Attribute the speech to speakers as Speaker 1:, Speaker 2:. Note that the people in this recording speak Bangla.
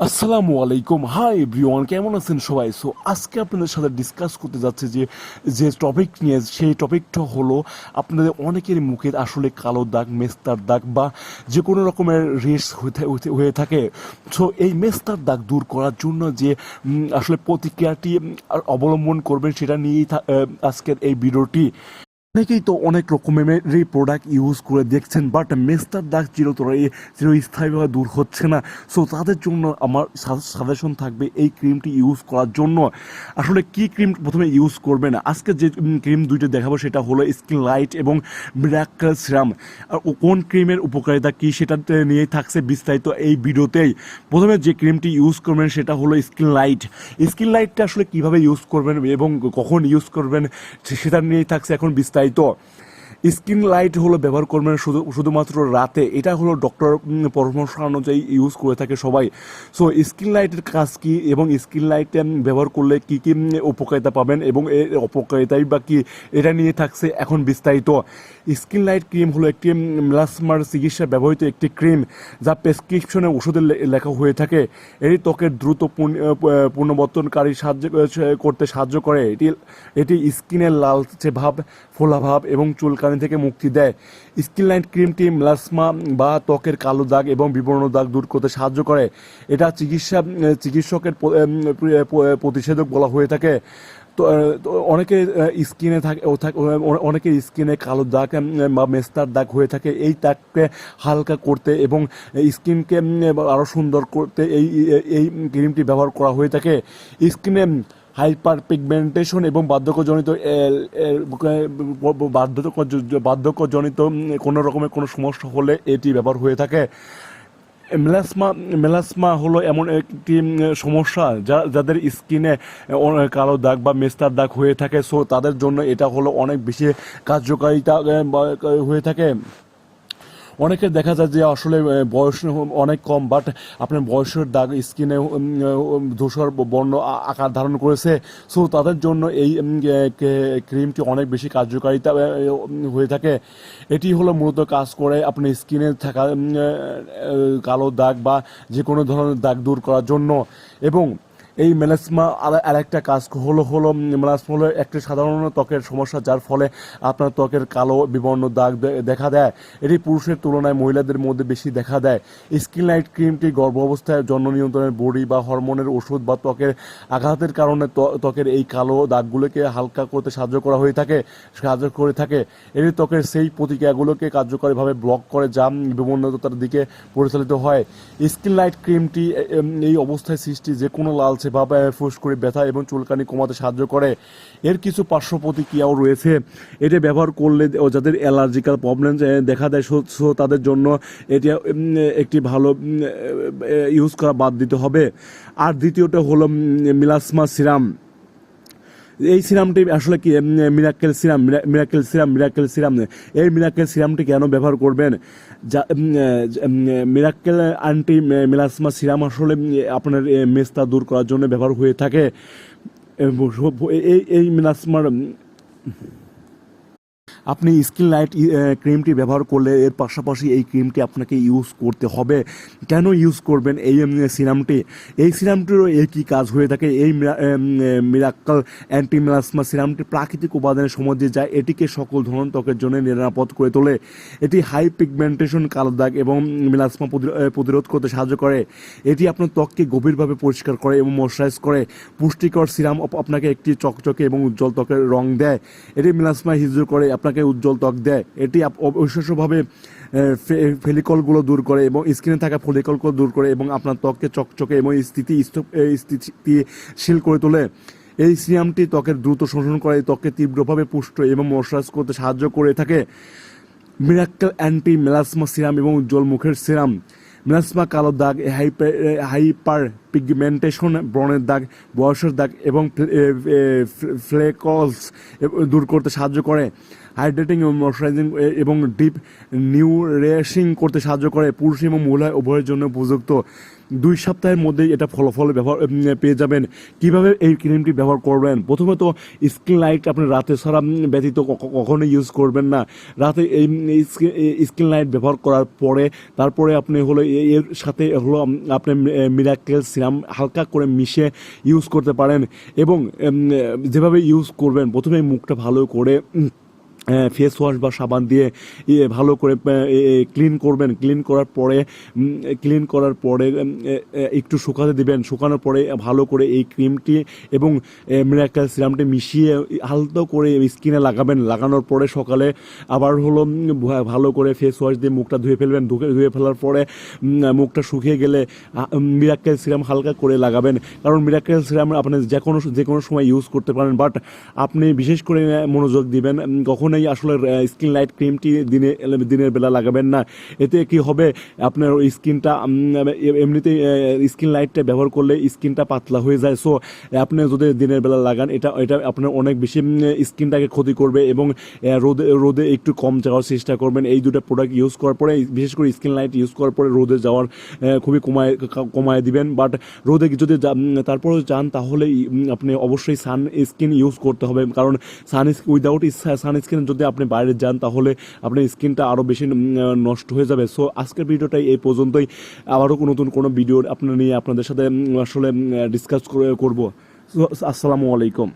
Speaker 1: আসসালামু আলাইকুম, হাই এভরিওয়ান, কেমন আছেন সবাই? সো আজকে আপনাদের সাথে ডিসকাস করতে যাচ্ছে যে যে টপিক নিয়ে, সেই টপিকটা হলো আপনাদের অনেকের মুখে আসলে কালো দাগ, মেস্তার দাগ বা যে কোনো রকমের রেস হয়ে থাকে। সো এই মেস্তার দাগ দূর করার জন্য যে আসলে প্রতিক্রিয়াটি অবলম্বন করবেন সেটা নিয়েই আজকের এই ভিডিওটি। অনেকেই তো অনেক রকমের প্রোডাক্ট ইউজ করে দেখছেন, বাট মেস্তার দাগ চিরস্থায়ীভাবে দূর হচ্ছে না। সো তাদের জন্য আমার সাজেশন থাকবে এই ক্রিমটি ইউজ করার জন্য। আসলে কি ক্রিম প্রথমে ইউজ করবেন, আজকে যে ক্রিম দুইটা দেখাবো সেটা হলো স্কিন লাইট এবং মিরাক্কেল সিরাম। আর কোন ক্রিমের উপকারিতা কী সেটা নিয়েই থাকছে বিস্তারিত এই ভিডিওতেই। প্রথমে যে ক্রিমটি ইউজ করবেন সেটা হলো স্কিন লাইট। স্কিন লাইটটা আসলে কীভাবে ইউজ করবেন এবং কখন ইউজ করবেন সেটা নিয়েই থাকছে এখন বিস্তারিত। স্কিন লাইট হলো ব্যবহার করবেন শুধুমাত্র রাতে, এটা হলো ডক্টর পরামর্শ অনুযায়ী ইউজ করে থাকে সবাই। সো স্কিন লাইটের কাজ কি এবং স্কিন লাইট ব্যবহার করলে কি কি উপকারিতা পাবেন এবং এর অপকারিতাই বা কি, এটা নিয়ে থাকছে এখন বিস্তারিত। স্কিন লাইট ক্রিম হলো একটি মেলাসমার চিকিৎসা ব্যবহৃত একটি ক্রিম, যা প্রেসক্রিপশনে ওষুধে লেখা হয়ে থাকে। এটি ত্বকের দ্রুত পুনর্বর্তনকারী করতে সাহায্য করে। এটি স্কিনের লালচে ভাব, ফোলা ভাব এবং চুলকানি থেকে মুক্তি দেয়। স্কিন লাইট ক্রিমটি মেলাসমা বা ত্বকের কালো দাগ এবং বিবর্ণ দাগ দূর করতে সাহায্য করে। এটা চিকিৎসকের প্রতিষেধক বলা হয়ে থাকে। তো অনেকের স্কিনে অনেকের স্কিনে কালো দাগ বা মেস্তার দাগ হয়ে থাকে। এই দাগকে হালকা করতে এবং স্কিনকে আরও সুন্দর করতে এই এই ক্রিমটি ব্যবহার করা হয়ে থাকে। স্কিনে হাইপার পিগমেন্টেশন এবং বার্ধক্যজনিত কোনো রকমের কোনো সমস্যা হলে এটি ব্যবহার হয়ে থাকে। মেলাসমা হলো এমন একটি সমস্যা যাদের স্কিনে কালো দাগ বা মেস্তার দাগ হয়ে থাকে। সো তাদের জন্য এটা হলো অনেক বেশি কার্যকারিতা হয়ে থাকে। অনেকের দেখা যায় যে আসলে বয়স অনেক কম, বাট আপনার বয়সের দাগ স্কিনে ধূসর বর্ণ আকার ধারণ করেছে। সো তাদের জন্য এই ক্রিমটি অনেক বেশি কার্যকারিতা হয়ে থাকে। এটি হলো মূলত কাজ করে আপনার স্কিনে থাকা কালো দাগ বা যে কোনো ধরনের দাগ দূর করার জন্য। এবং এই মেলাসমা আরেকটা কাজ হলো মেলাসমা হলো একটি সাধারণ ত্বকের সমস্যা, যার ফলে আপনার ত্বকের কালো বিবর্ণ দাগ দেখা দেয়। এটি পুরুষের তুলনায় মহিলাদের মধ্যে বেশি দেখা দেয়। স্কিন লাইট ক্রিমটি গর্ভাবস্থায় জন্ম নিয়ন্ত্রণের বড়ি বা হরমোনের ওষুধ বা ত্বকের আঘাতের কারণে ত্বকের এই কালো দাগগুলোকে হালকা করতে সাহায্য করে থাকে। এটি ত্বকের সেই প্রতিক্রিয়াগুলোকে কার্যকরীভাবে ব্লক করে, যা বিবর্ণতার দিকে পরিচালিত হয়। স্কিন লাইট ক্রিমটি এই অবস্থায় সৃষ্টি যে কোনো লালচে ভাব, ফুসকুড়ি ব্যথা এবং চুলকানি কমাতে সাহায্য করে। এর কিছু পার্শ্ব প্রতিক্রিয়াও রয়েছে। এটা ব্যবহার করলে যাদের অ্যালার্জিক্যাল প্রবলেম দেখা দেয়, সো তাদের জন্য এটা একটি ভালো ইউজ করা বাদ দিতে হবে। আর দ্বিতীয়টা হলো মিলাসমা সিরাম। এই সিরামটি আসলে কি মিরাক্কেল সিরাম। এই মিরাক্কেল সিরামটি কেন ব্যবহার করবেন? যা মিরাক্কেল অ্যান্টি মেলাসমা সিরাম আসলে আপনার মেস্তা দূর করার জন্য ব্যবহার হয়ে থাকে। এই মেলাসমার আপনি স্কিন লাইট ক্রিমটি ব্যবহার করলে এর পাশাপাশি এই ক্রিমটি আপনাকে ইউজ করতে হবে। কেন ইউজ করবেন এই সিরামটি? এই সিরামটিরও একই কাজ হয়ে থাকে। এই মিরাক্কেল অ্যান্টি মেলাসমা সিরামটি প্রাকৃতিক উপাদানের সমুদ্রে যায়, এটিকে সকল ধরনের ত্বকের জন্য নিরাপদ করে তোলে। এটি হাই পিগমেন্টেশন, কালো দাগ এবং মেলাসমা প্রতিরোধ করতে সাহায্য করে। এটি আপনার ত্বককে গভীরভাবে পরিষ্কার করে এবং ময়শ্চারাইজ করে। পুষ্টিকর সিরাম আপনাকে একটি চকচকে এবং উজ্জ্বল ত্বকের রং দেয়। এটি মেলাসমা হিজড় করে আপনাকে উজ্জ্বল ত্বক দেয়। এটি অবিশ্বাস্যভাবে ফলিকলগুলো দূর করে এবং স্কিনে থাকা ফলিকলগুলো দূর করে এবং আপনার ত্বককে চকচকে এবং স্থিতিশীল করে তোলে। এই সিরামটি ত্বকের দ্রুত শোষণ করে, ত্বককে তীব্রভাবে পুষ্ট এবং ময়শ্চারাইজ করতে সাহায্য করে থাকে। মিরাক্কেল অ্যান্টি মেলাসমা সিরাম এবং উজ্জ্বল মুখের সিরাম। মেলাসমা, কালো দাগ, হাইপার পিগমেন্টেশন, ব্রণের দাগ, বয়সের দাগ এবং ফ্লেকলস দূর করতে সাহায্য করে। হাইড্রেটিং এবং ময়শ্চারাইজিং এবং ডিপ নিউরিশিং করতে সাহায্য করে। পুরুষ এবং মহিলা উভয়ের জন্য উপযুক্ত। 2 সপ্তাহের মধ্যেই এটা ফলাফল ব্যবহার পেয়ে যাবেন। কিভাবে এই ক্রিমটি ব্যবহার করবেন? প্রথমত স্কিন লাইট আপনি রাতে ছাড়া ব্যতীত কখনোই ইউজ করবেন না। রাতে এই স্কিন লাইট ব্যবহার করার পরে তারপরে আপনি হলো এর সাথে হলো আপনি মিরাকেল সিরাম হালকা করে মিশে ইউজ করতে পারেন। এবং যেভাবে ইউজ করবেন, প্রথমে মুখটা ভালো করে ফেস ওয়াশ বা সাবান দিয়ে ভালো করে ক্লিন করবেন। ক্লিন করার পরে একটু শুকাতে দিবেন। শুকানোর পরে ভালো করে এই ক্রিমটি এবং মিরাকেল সিরামটি মিশিয়ে হালকা করে স্কিনে লাগাবেন। লাগানোর পরে সকালে আবার হলো ভালো করে ফেস ওয়াশ দিয়ে মুখটা ধুয়ে ফেলবেন। ধুয়ে ফেলার পরে মুখটা শুকিয়ে গেলে মিরাকেল সিরাম হালকা করে লাগাবেন। কারণ মিরাকেল সিরাম আপনি যে কোনো সময় ইউজ করতে পারেন, বাট আপনি বিশেষ করে মনোযোগ দিবেন কখনোই আসলে স্কিন লাইট ক্রিমটি দিনের বেলা লাগাবেন না। এতে কি হবে, আপনার স্কিনটা এমনিতেই স্কিন লাইটটা ব্যবহার করলে স্কিনটা পাতলা হয়ে যায়। সো আপনি যদি দিনের বেলা লাগান, এটা আপনার অনেক বেশি স্কিনটাকে ক্ষতি করবে এবং রোদে একটু কম যাওয়ার চেষ্টা করবেন। এই দুটো প্রোডাক্ট ইউজ করার পরে, বিশেষ করে স্কিন লাইট ইউজ করার পরে রোদে যাওয়ার খুবই কমায় দিবেন। বাট রোদে যদি তারপরেও যান, তাহলে আপনি অবশ্যই সানস্ক্রিন ইউজ করতে হবে। কারণ উইদাউট সানস্ক্রিন যদি আপনি বাইরে যান, তাহলে আপনার স্কিনটা আরও বেশি নষ্ট হয়ে যাবে। সো আজকের ভিডিওটাই এই পর্যন্তই। আবারও নতুন কোনো ভিডিও আপনাদের সাথে আসলে ডিসকাস করবো। আসসালামু আলাইকুম।